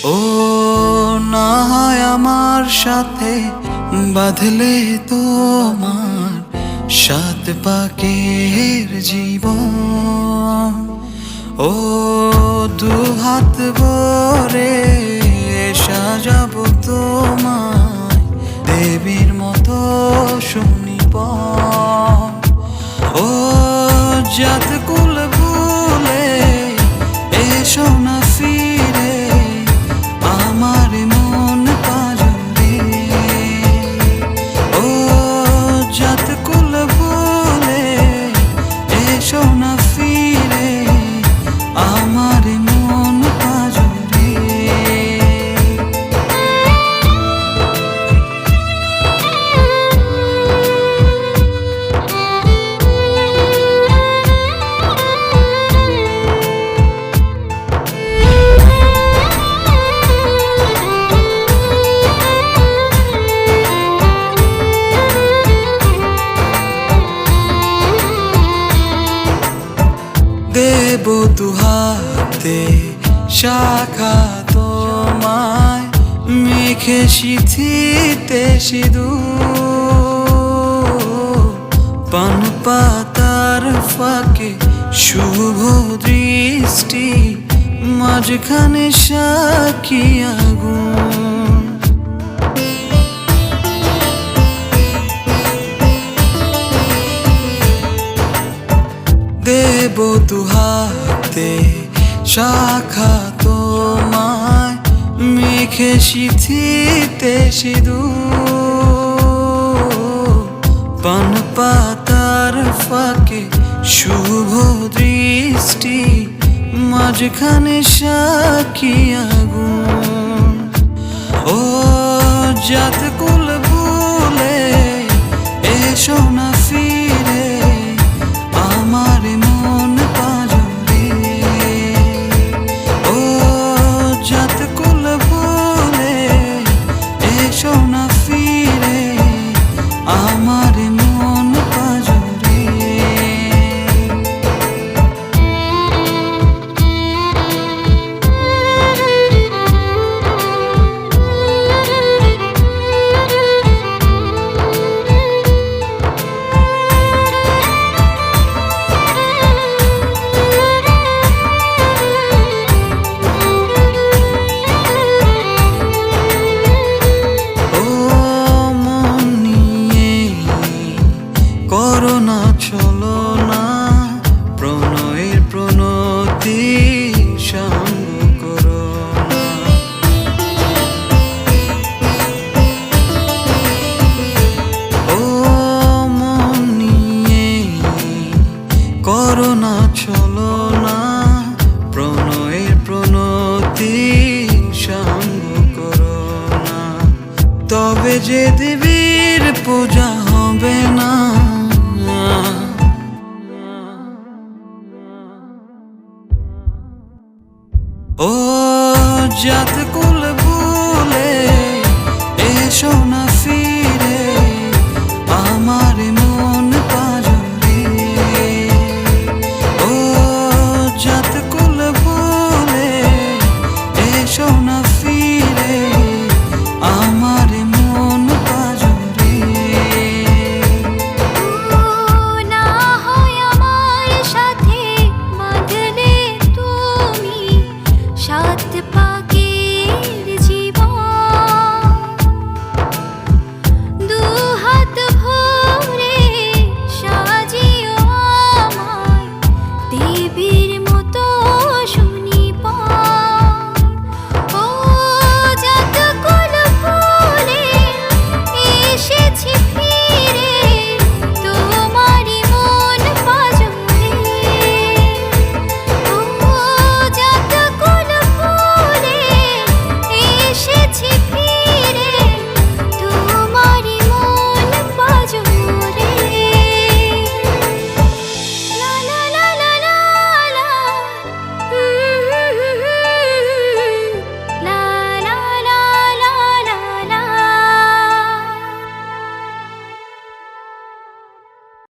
ও না হয় আমার সাথে বাঁধলে তোমার সাত পাকের জীবন। ও দু হাত ভরে সাজাবো তোমায় দেবীর মতো সুনিপন। ও জাত কুল ভুলে এসো না ফিরে আমার মন পাজরে। ও জাত কুল ভুলে এসো না ফিরে আমার মন পাজরে। দেব দুহাতে শাখা তোমায় মেখে সিথিতে সিঁদুর। পান পাতার ফাঁকে শুভ দৃষ্টি মাঝখানে সাক্ষী আগুন। দেব দুহাতে শাখা তোমায় মেখে সিথিতে সিঁদুর। পান পাতার ফাঁকে শুভ দৃষ্টি মাঝখানে সাক্ষী আগুন। ও জাত কুল ভুলে এসো না ফিরে আমার মন পাজরে। ও জাত কুল ভুলে এসো না ফিরে আমার মন পাজরে। করোনা চলো না প্রণয়ের প্রণতি সঙ্গ করো না। ও মন নিয়ে করোনা চলো না প্রণয়ের প্রণতি সঙ্গ করো না। তবে যে দেবীর পূজা হবে না। ও জাত কুল ভুলে এসো না ফিরে আমার মন পাজরে। ও জাত কুল ভুলে এসো না ফিরে আমার মন পাজরে। না হয় আমার সাথে বাঁধলে তুমি সাত পা